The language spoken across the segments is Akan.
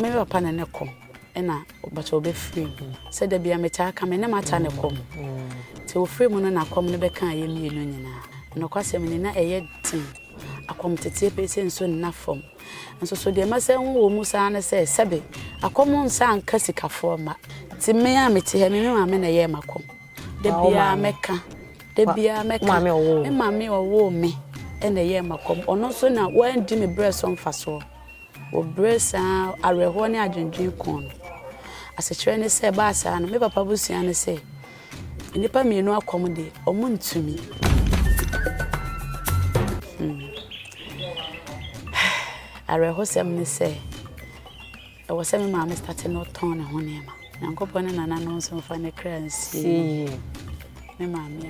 me papa na ne kom ena obacha obe free se da bia me cha ka me na ma cha ne kom ti o free mu no na kom ne be kan ye mienu nyina no kwasem ni na eye tin akom tete pese nso na fom nso so de ma se wo mu sa na se sebe akom nsa anka sikafo ma ti me a me ti he me ma me na ye makom de bia meka de bia meka mama owo me ena ye makom ono so na wan di me breast on faso o breast areho ne adwendwen kon asechire ne se ba asa no me papa busua ne se nipa mienu akom de omo ntumi areho sem ne se e wo se me ma me start no ton ne ho ne ma nyankopon ne nana no so fa ne kransi me ma me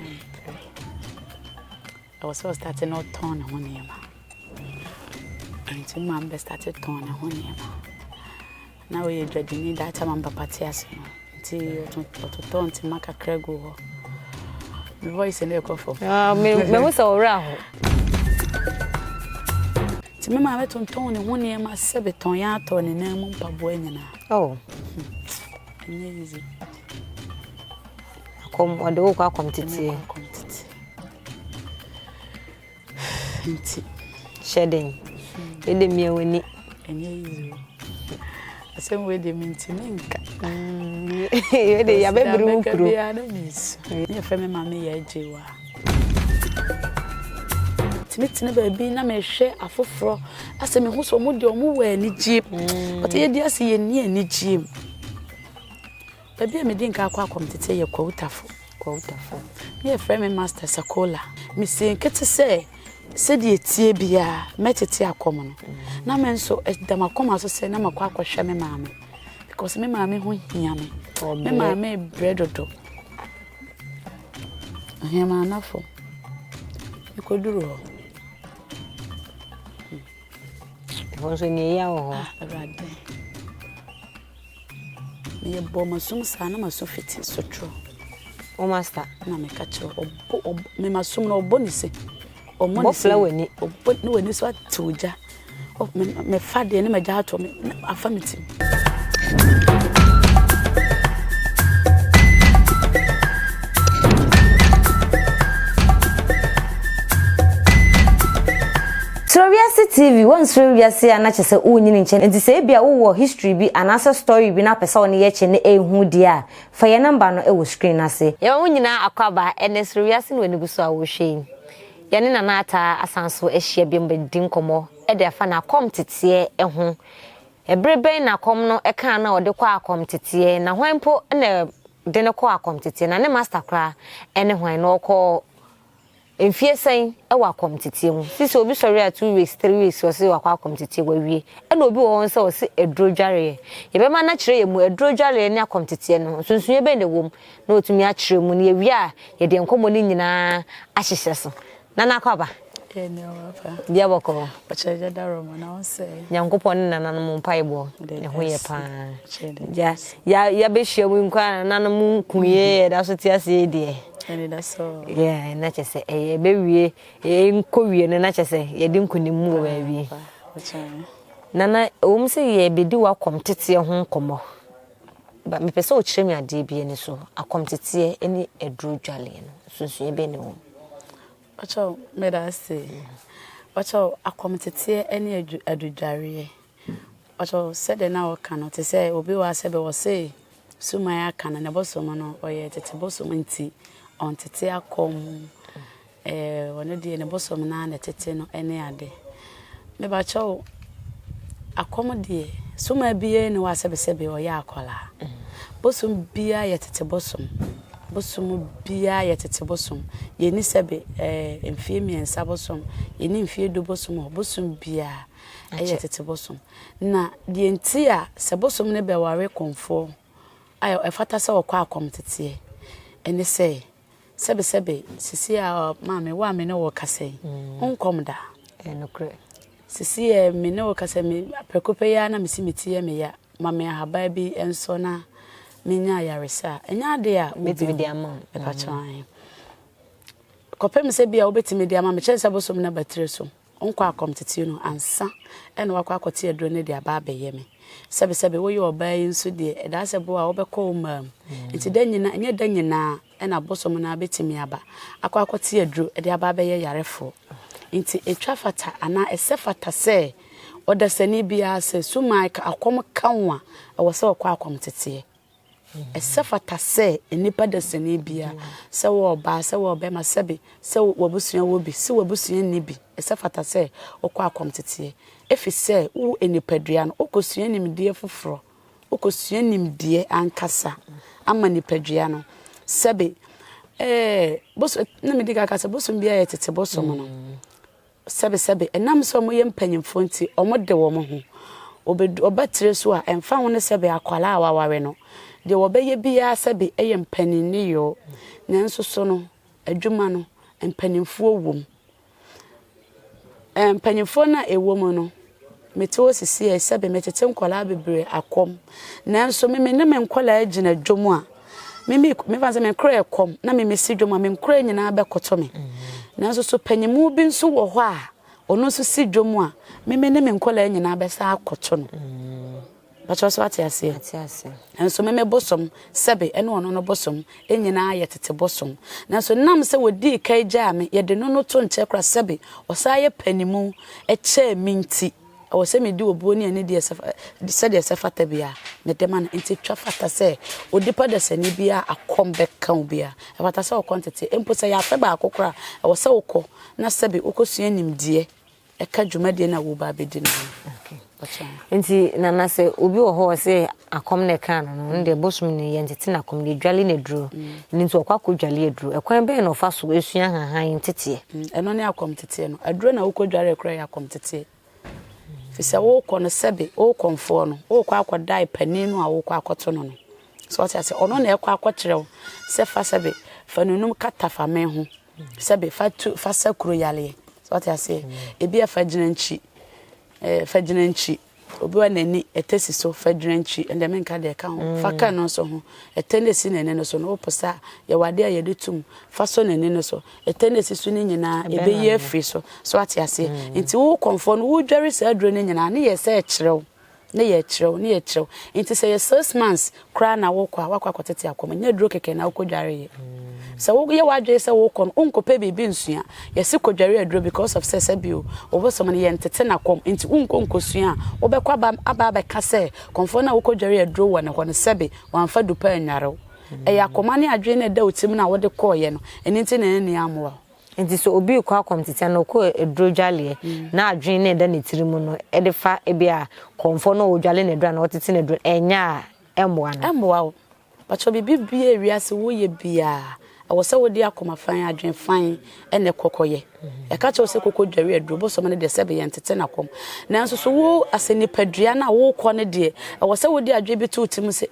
I was so starting no ton ne ho ne ma anti ma me started ton ne ho ne ma na we dwadini that time am papa tias no ti to nti maka krego ho my voice na ekofo me mo so ora ho ti me ma beton ton ne ho ne ma se beton ya to ne na mu mpabo anyina easy Akom odo kwa akom titie nti shedding ede mi woni easy asem we de minti nka ede ya be bru kru ya na mis ye fe me ma me ya jewa timitine ba bi na me hwe afoforo asem hu so mo de omo wa ani jim but ye di ase ye ni ani jim ba bi me din ka akwa akomtete ye kwawutafo ye fe me master sakola mi se nkete se di etie bia metete akom no na me nso damakom aso se na makwa akwhwe me maame because me maame ho hia me me maame breadodo hia ma nafo ikoduro wonso ni ya ho rade me bo masum sa na maso fiti sotro o master na me ka che me masum na obo ni se mo flower obo ni wani so atuja me fade ni me ja to me afamiti SuroWiase TV won SuroWiase anachese unyini nche enti se bia wo history bi anasa story bi na pesa woni ye che ne ehu dia fa ye number no e wo screen ase ye unyina akwaba ene SuroWiase no enibuso a wo hwe ye ne nana Ataa asanso ehia bi mbedin komo e de afa na Akom titie ehu ebreben na Akom no e kan na ode kwa Akom titie na hwanpo na de ne kwa Akom titie na ne master kra ene hwan no ko Enfie sen e wa Akom titie mu sisi obi sori a 2 weeks 3 weeks o se wa Akom titie wa wie e na obi won se o se edro dware ye be ma na kire ye mu edro dware ne Akom titie no sunsun ye be ne wom na otumi a kire mu ne ye wie a ye de nkomo ni nyina ahyehye so nana kwaba ne wafa dia boko bacha da romo na on se nyankopon nana no mo mpaibo ne ho ye pa ya be hia mu nkwa nana mu kunye da so tiase die ene da so na chese e be wie e nkowie ne na chese ye di nkunimu wa wie nana se ye be di wa Akom tete ho komo ba me pese o kire mi ade bi ene so Akom tete eni edru dwale no sunsun ye be ne wo Ocho me da say ocho Akom tete eni adudware ocho said na o kan te say obi wa se be wo say suma ya kan na bosom no oye tete bosom nti on tete Akom wono die ne bosom na tete no ene ade me ba cho Akom die suma biye ne wa sebe oye akola bosom biya ye tete bosom biya ye tete bosom ye ni sebe emfie miensa bosom ye ni mfie do bosom biya ye tete bosom na die nti a se bosom ne be ware Komfo ayo efata se okwa Akom tete ene se sebe sisi a maame wa me ne wo kase onkom da enokre sisi me ne wo kase me prekope ya na mesimiti ya me ya maame ahaba bi enso na minya yaresa enya de a betimi de ama e pa chan kopem se bia obetimi de ama me chense bosom na batire so onko Akom tete no ansa ene wakwa akote adro ne de aba abeye me sebe wo yo obai nso de da sebo a obekọ ma nti danyina enye danyina na bosom na betimi aba akwakwoti aduro de aba be ye yarefo nti etwa fata ana esefata se odasani bia se sumaika akom kanwa awose okwa akom tete esefata se enipa dasani bia se wo ba se wo be ma sebe se wobusua wo bi se wobusua ni bi esefata se okwa akom tete efise wo enipadua no okosua nimdie foforo okosua nimdie ankasa ama nipadua no sebe boso na me diga kasa boso bia ye tete boso no sebe enam so mo ye mpanyimfo nti omode wo mo ho obetre so a emfa ho ne sebe akwala awaware no de wo beye bia sebe eye mpanini yo nanso so no adwuma no mpanyimfo wom mpanyimfo na ewo no meto sisi e sebe metete nkwala bebre akom nanso me ne me nkwala agina dwomu a me fanse me kra ekom na me si dwomu a me kra nyina be koto me nanso so panyimu bi nso wo ho a ono so si dwomu a me ne me nkwala nyina be sa akoto no bacho so ati ase nanso me bosom sebe ene ono no bosom enyina ye tete bosom nanso nam se wodi kai gya me ye de no to nche kra sebe osaye panimu eche minti o se me di obuoni ane di de sefata bia me de man nti twa fata se odipa de sani bia akombe kan bia e fata se o quantity empo se ya fe ba akokora o se ukọ na sebe ukosua nimdie e ka dwumade na wo ba bedi na nti nana se obi wo ho se akom ne kan no nde bosum ne ye ntete na akom ne dwale ne duro nti okwa dwale eduro ekwan be no fa so esua hanhan tete eno ne akom tete no aduro na wo dware ekra ya akom tete fisa wo kono sebe wo Komfo no wo kwa akwodai paninu a wo kwa akoto no so ati ase ono na ekwa akwokyerɛw se fa sebe fa nunum katafa men ho sebe fa sakuro yale so ati ase ebi afa ginanchi faginanchi obi wa nani etesi so faginanchi ende menka de ka ho fa ka no so ho etendesi nene no so no oposa ye wade ayede tum fa so nene no so etendesi so ni nyina ebe ye free so ati ase nti wo Komfo no wo dware sa aduro ni nyina ne ye se ekyerew ne ye ekyerew nti se ye 6 months kra na wo kwa kwatete akoma nya duro keke na wo dware ye so wo ye wadwe se wo kon unkope bibi nsua ye se kodware aduro because of sese bio obosom ne ye ntete na kom nti unkosua obekwa aba ka se Komfo na wo kodware aduro wo ne ho ne sebe wanfa dupa anware e yakoma ne adwe ne da otim na wo de koye no eni nti na ni amoa nti so obi kwa akomtete na ko eduro dwale na adwe ne da ne tirimu no e de fa e bia Komfo no wo dwale ne dura na wotete ne duro enya emboa bacho bibi bia wiase wo ye bia awose wodi akoma fan adwen fan ene kokoye e ka che wose kokodware aduro bosom ne de sebe ye ntete na kom nanso so wo asenipadua na wo kɔ ne de awose wodi adwe bi to tim se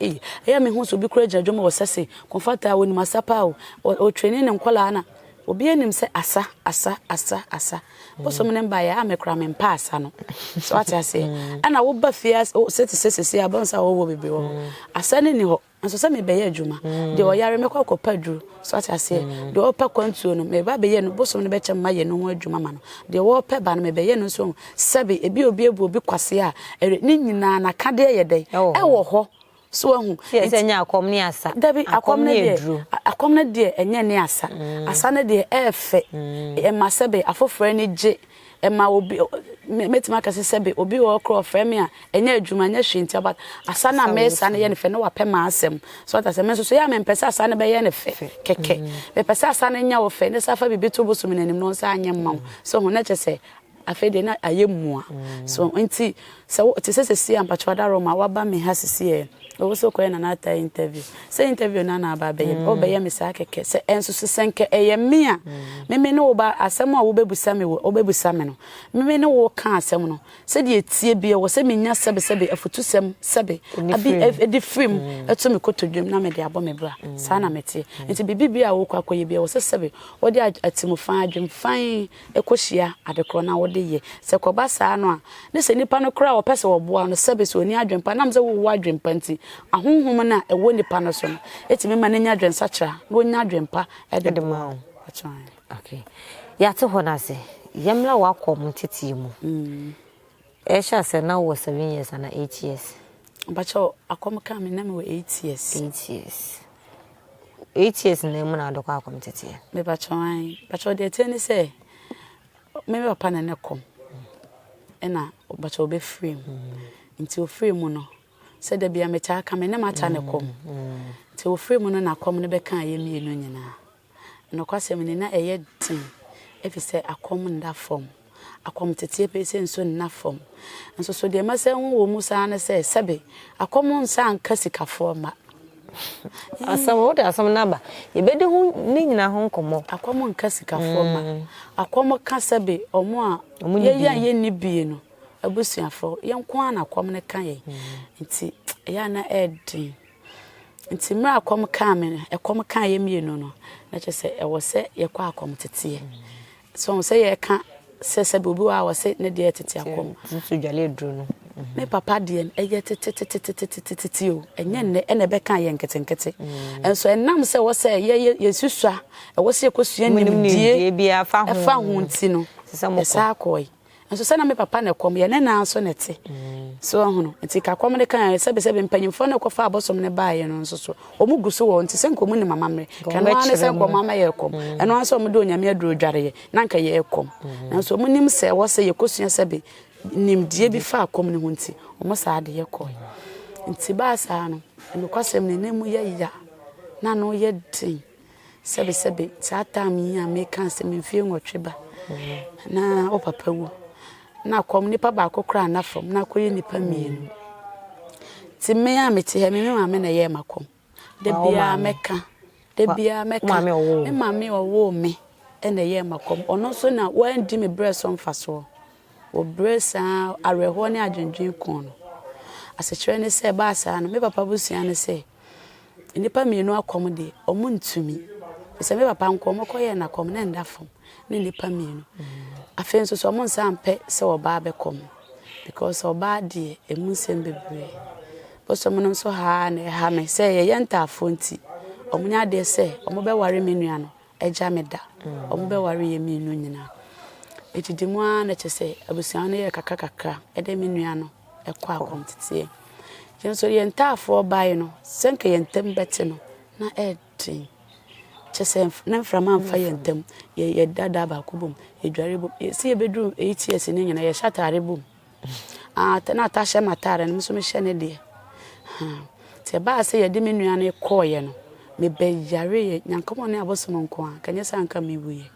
eya me hu so bi kura gyadwom wo sese komfata woni masapa o training ne nkola na obi enim se asa bosom ne mba ya amekra me mpa asa no so ati ase ana wo ba fia sese abonsa wo bebe wo asa ne ni ho nso se me beye adwuma de o yare me kwa kopaduru so ati ase de o pa kwantuo no me ba beye no bosom ne be che ma ye no ho adwuma ma no de wo pa ba no me beye no so sebe ebi ebu obi kwase a ni nyina na kade ye den e wo ho so ahu enya akom ne asa dabi akom ne de enya ne asa ne de efe e ma sebe afoforo ne je e ma obi metima kase sebe obi wo kro frame a enya adwuma nya hwenti about asa na mesa ne ye ne fe no wape ma asem so ata se menso so ya me mpesa asa ne be ye ne fe keke me pesa asa ne nya wo fe ne safa bibi to boso menanim no sa anya mma so ho na chese afede na ayemua so nti se sesi ampachwada roma waba me ha sisi o so ko na Ataa interview na aba be o be ye me sa keke se enso senke eye me a me ne wo ba asem a wo bebusa me no me ne wo ka asem no se de etie bia wo se menya sebe afutu sem sebe abi edi film eto me kotodwem na me de abo me bra sa na mete nti bibi bia wo kwa koye bia wo se sebe wo de atimu fan adwem fan ekohia adekro na wo de ye se ko ba sa no a ne se nipa no kra wo pese wo boa no sebe so ni adwempa nam se wo adwempa nti ahonhom na ewo nipa no so no etimi ma nya adwensa kra no nya adwempa e de ma okay ya to ho na se yemla wa kom tete mu Esha said now was 7 years and 8 years. But you Akom come in name 8 years. 8 years. 8 years in the moon do kwa come Titie. Me but you dey tell me say me papa na come. Ena but you be free. Until free mu no. Say there be a meta come na mata ne come. Till free mu no na come ne be kan ye mienu nyina. No kwasem ni na eye tin. If you say Akom in that form. Akom Titie pese nso na form. Nso so de ma say wo mu sa na say sebe Akom nsa anka sikafo ma. Asam de asam naba. Ye be de hu ni nyina ho nkomo. Akom nka sikafo ma. Akom ka sebe omo a ye ni bie no. Abusuafo ye nko ana Akom ne kan ye. Nti ya na edin. Nti mra Akom ka me Akom kan ye mienu no. Na che say e wo se ye kwa Akom Titie. So say ye ka se bubu wa wo se ne de Titie Akom. Nso dwale dru no. Me papa de en eye tete o. Enye ne ene be kan ye nketenkete. Enso enam se wo se ye susua e wo se ekosua nim die bia fa ho nti no. Sa akoi. Enso se na me papa na kom ye ne na so nete. So hono nti ka kom ne kan sebe mpanyimfo na kofa abosom ne baaye no nso so. Omugu so wo nti se nkomu ne mama mre. Kan wa ne se nkom mama ye kom. Eno anso mo do nyame aduro dware ye. Na nka ye kom. Enso mo nim se wo se ye kosua sebe nimdie bi fa Akom ne ho nti omo saa de ye koy nti ba saa no enkwasem ne nemu ye ya na no ye din sebe saa tam ya me kan se me fie nwotwe na o papa wu na Akom nipa ba akokra na fam na koye nipa mienu ti me ya me te he me ma me na ye makom de bia meka me mame owo me ene ye makom ono so na wan di me breast on faso o bresa areho ne adwendwen kon no asechire ne se ba asa no me papa busua ne se nipa mienu Akom de omu ntumi se me papa nkom koye na Akom na ndafom ne nipa mienu afen so omu nsa mpe se oba be kom because oba de emu sem bebre boso mu no so ha ne ha me se ye yentafo nti omu nya de se omu be ware menua no eja me da omu be ware ye mienu nyina etidimu na chese abusia no ye kakakaka ede menua no ekwa Akom Titie jenso ye ntafo bae no senke ye ntem bete no na edin chese na mframa mfa ye ntem ye dada ba kubum ye dware bum si ye bedru 8 years ni nyina ye shatare bum na ta hye matare no so me hye ne de te ba se ye de menua no koye no me be yare ye nyankomo ne abosom nko a kanye sanka me wuye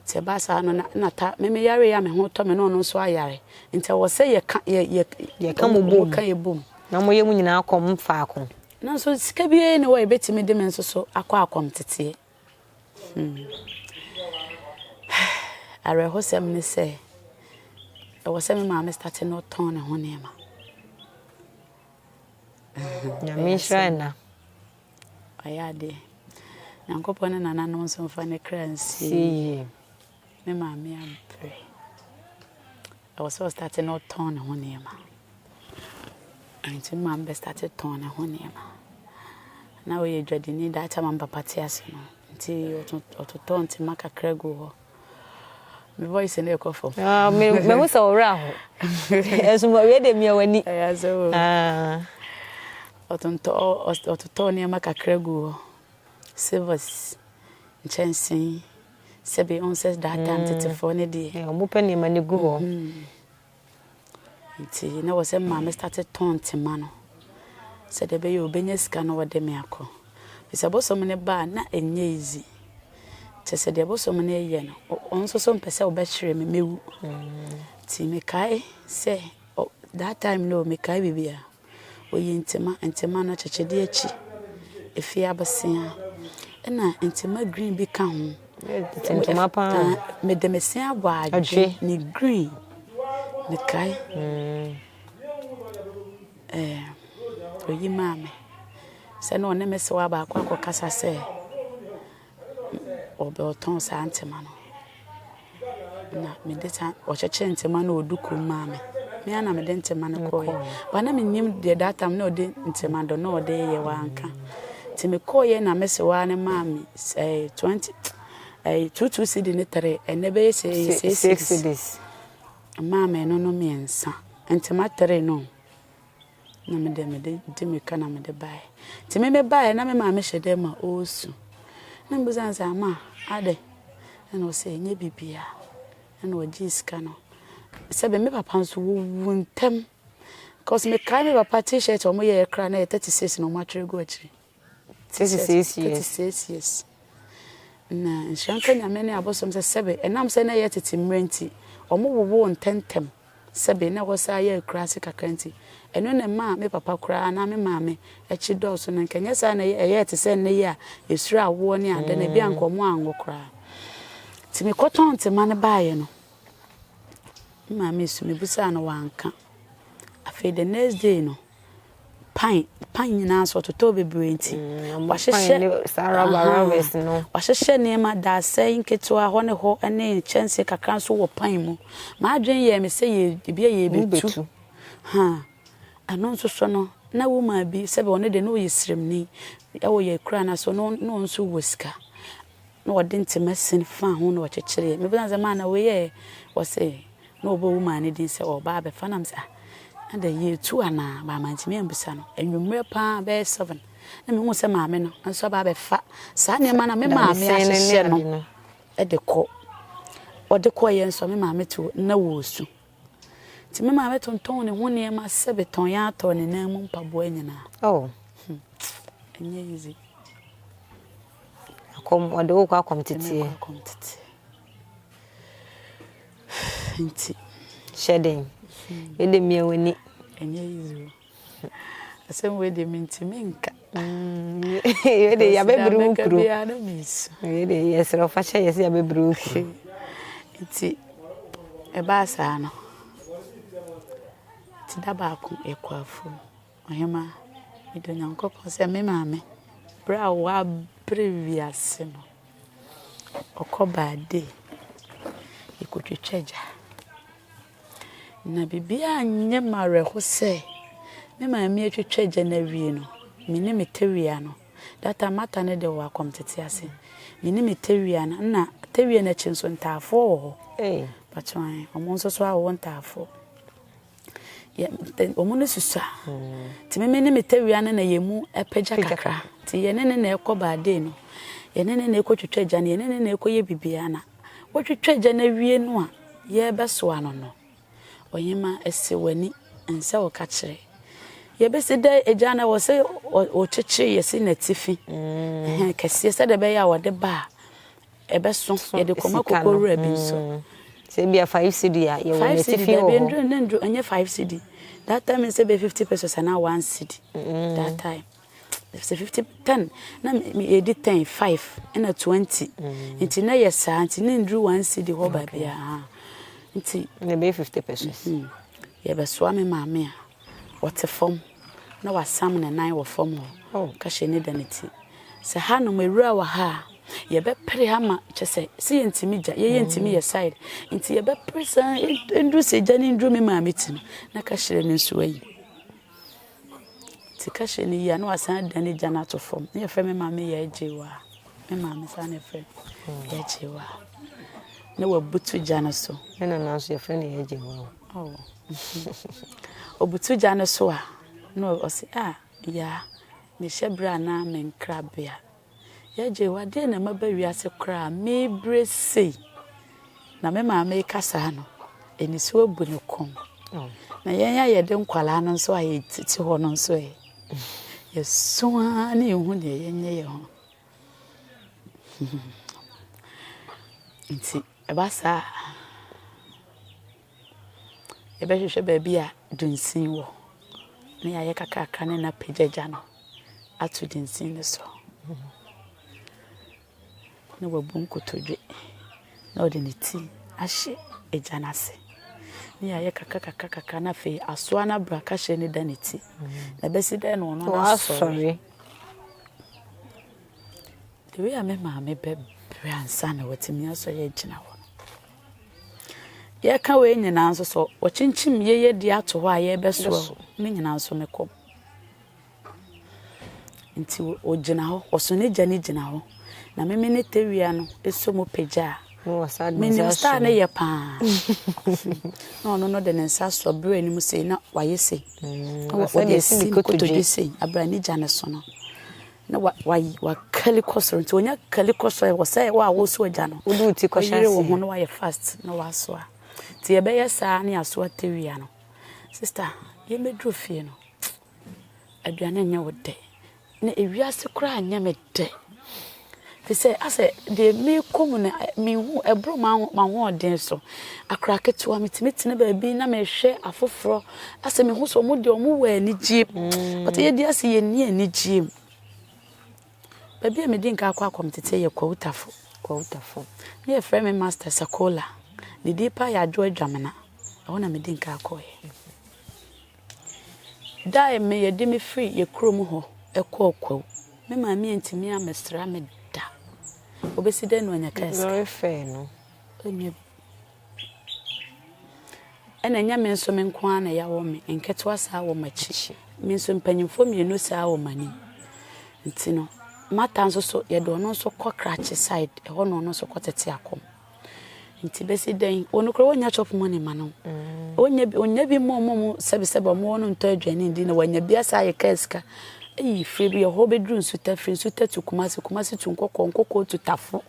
se ba sa no na ta me yare ya me ho to me no no so ayare nti wo se ye ka mo ka ye bom na mo ye mu nyina Akom fa Akom na so sika bie ne wo ebetimi de me nso so akwa Akom Titie are ho sem ne se e wo se me ma me start no ton ne ho ne ma na me shrena ayade nyankopon na nana no nso fa ne kransi me ma me ampre I was so starting no ton ho ne ma anti ma be started ton ho ne ma na we dwadini da cha mamba patias no nti ototo nti maka krego ho me voice na ekofo me hu so wra ho esu mo we de mi awani ayazo ototo ne maka krego ho service nchensin sebe on says that time tete ne de mo pe ne ma ne gu ho nti na wo se ma me started ton tema no se de be yo benya sika no wode me akọ bisa bosom ne ba na enye easy te se de bosom ne ye no onso so mpese wo be hire me mewu ti me kai se that time no me kai bibia oyi ntema no chechede achi efia abasia na ntema green bi ka ho ntema pa me de mesia agwadwe ni green me kai oyi mame se no ne mese wa ba akwa kasa se obe oton sa ntema no na me de ta o cheche ntema no oduku mame me ana me de ntema no koye wana me nim de data me no de ntema do no de ye wa anka ti me koye na mese wa ne mame 22 cedi ne 3 ene be 6 cedis mame no no miensa entimatere no na me de me kana me de bae ti me bae na me ma me hyede ma osu na mbuzanza ma ade na o se nye bibia na o jiska no sebe me papa nso wo ntem cause me kai me papa t-shirt o mo ye kra na 36 no matwere go akiri 36 years na nshanka nyame ne abosom se sebe enam se na ye tete mrenti o mo wo ntentem sebe na wo sa ye kra se kakranti eno ne ma me papa kra na me maame echi dɔso na nkanya sa na ye te se ne ya esuru awo ne ade na bia nkomo anwo kra ti me koton te ma ne baaye no maame su me busa na wanka afi the next day no pan nyina so toto bebrenti wahyehyɛ SuroWiase no wahyehyɛ ne ma da sɛ nketewa ho ne ho ne chance kakra so wɔ pan mu ma adwen yɛ me sɛ yɛ bia yɛ betu ha ano nso so no na wo ma bi sɛ be one de no yɛ sremni ɛwɔ yɛ kura na so no nso wosika na wɔde ntemasin fa ho na wɔkyekyere me bi na sɛ ma na we yɛ wɔ sɛ na obo wo ma ne din sɛ ɔba abɛfa nam sɛ and the year 2 ana ba mantimi ambusa no enwumre pa be 7 na me hu se maame no nso ba be fa sa ne ma na me maame ahyehye no e de kɔ ode kɔ ye nso me maame to na wo su ti me maame tonton ne hu ne ma se beton ya to ne na mu mpabo anyina oh enye easy Akom ode wo kwa Akom Titie nti shedding ede miawani enye easy asem we de mintimi nka ede ya bebru ukru ede yesro facha yesi ya bebru ukru nti e ba sa no ti da ba ko ekwafu ohema ido nyankopon se me maame bra wa previous no okoba de ikotwetweja na bibia anye mare ho se me maame atwetweja na wie no me ne metewia no data mata ne de wa Akom Titie ase me ne metewia na tewia na chinso ntafo ho patwan omo nso so awo ntafo ya omo ne susa ti me ne metewia na yemu epagya kakra ti ye ne na ekoba de no ye ne na ekotwetweja na ye ne na ekoye bibia na wotwetweja na wie no a ye beso ano no oyema ese wani ense wo ka kire ye besi da eja na wo se o kyekyere ye se na tifi kese se de be ya wo de ba ebeso ye de koma kokoro abi nso se bia 5 cedi ya ye wo na tifi ho ndru enye 5 cedi that time se be 50 pesos na 1 cedi that time se 50 10 na me edit 10 5 na 20 nti na ye sa nti ne ndru 1 cedi ho ba bia nti ne be 50 pesos ye be so ame maame a wote fom na wasam ne nan wo fom ho ka hye ne daneti se ha no mewura wa ha ye be pere ha ma kyese se ye ntimi ja ye ntimi ye side nti ye be presa ndru se ja ne ndru me maame ti na ka hye ne nso ayi ti ka hye ne ya na wasan dane ja na to fom ne ye fe me maame ye ajewa me maame sa ne fe ye ajewa na wabutu ja no so na so ye fe ne ye ajewa obutu ja no so a no o se ya me hyebra na me nkrabia ya je wade na maba wiase kra me brese na me maame kasa no enisi obu ne kom na yenya ye de nkwala no so aye titi ho no so ye soa na ehu ne yenya ye ho nti ebasa ebe hwehwe ba bia dunsin wo na ya ye kakaka ne na pejaja no atu dunsin ne so na wabun kotodwe na ode ne ti ahye ejanase na ya ye kakaka na fe asoa na braka hye ne daneti na besi da no no na sorry the way me maame be bransa na watimi aso ye gina wo ye ka we nyina nso so wochinchim ye di ato ho a ye beso me nyina nso me kom nti o gina ho oso ne gina ho na me ne tewia no eso mo peja Me star na ye pa. No de nensa so bre ni mu sei na waye sei. What they see ko to do sei abra ni gya ne so no. Na wa kali koso nti onya kali koso wo say wa wo so agya no. Wo du ti ko hye wo ho no wa ye fast na wa so a. Ti ye be ye saa na aso atewia no. Sister, ye medru fie no. Aduane nya wo de. Na ewiase kura anya me de. They say, I say, they may come me who a bro ma one den so. A crack it to a meeting, baby, na me share a fofro. I say, me who so moody or move any jeep. But ye dear see near any jeep. Baby, I didn't come to tell you quota for. Near frame master Sacola. The deeper ya joy jamana. I want me didn't call ye. Die may ye demi free ye chrome ho, a quo. Me mammy and Timmy am a strammed. Obesi den wanya kasa very fair no onye enya me nso me nko ana ya wo me enketo asa wo machi me nso mpanyimfo me no sa wo mani ntino mata nso so ye do no nso kokrache side e ho no nso kotete akom nti besi den onukro wonya chop money ma no onya bi mo sebe mo no nto adwane ndi na wanya bi asa ye kaska eyi free bi ho bedru nsuta free nsuta tu kumasi tu nkoko tu tafo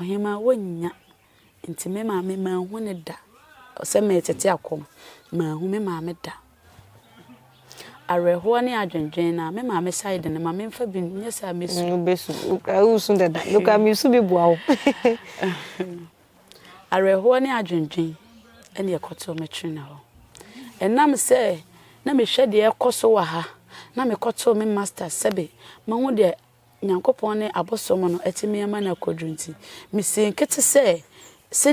ohema wonya nti me ma hu ne da se me tete akom ma hu me ma me da areho ne adwendwen na me ma me side ne ma me mfa bi nyesa mesu besu usu da loka mesu bi boawo areho ne adwendwen ene ekoto me twina ho enam se na me hwede ekoso wa ha na me koto me master sebe ma hu de nyankopon ne abosomo no etime ma na kodrunti me senkete se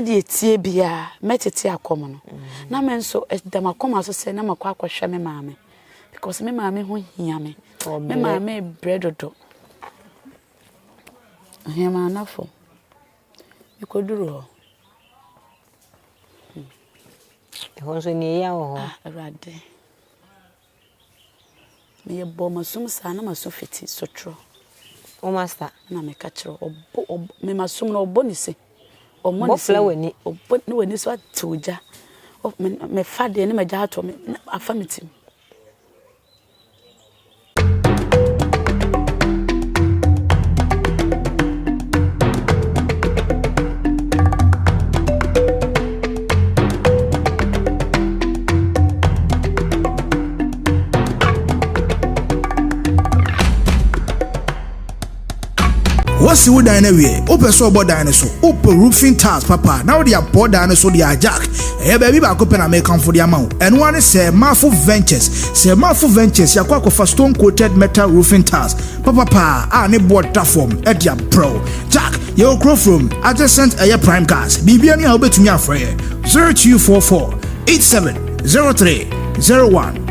de etie bia metete akom no na me nso damakoma so se na makwa akwhwe me maame because me maame ho hia me me maame bredodo hia ma nafo ikoduro ho so ni ya ho rade me bo masum sa na maso fiti sotro o master na me ka kire me masum na oboni se o mo ni flower ni oboni wani so atuja me fade ni maja ato me afa metim What's the wood anyway? Open so board dinosaur, open roofing tiles, papa. Now they are board dinosaur, they are jack. Hey, baby, back open and make come for the amount. And one is say Marful Ventures. Say Marful Ventures, ya kwa for stone coated metal roofing tiles. Papa, I need board platform, Edia Pro. Jack, your crow from adjacent air prime cars. BB, I'll bet to me a 0244 870301.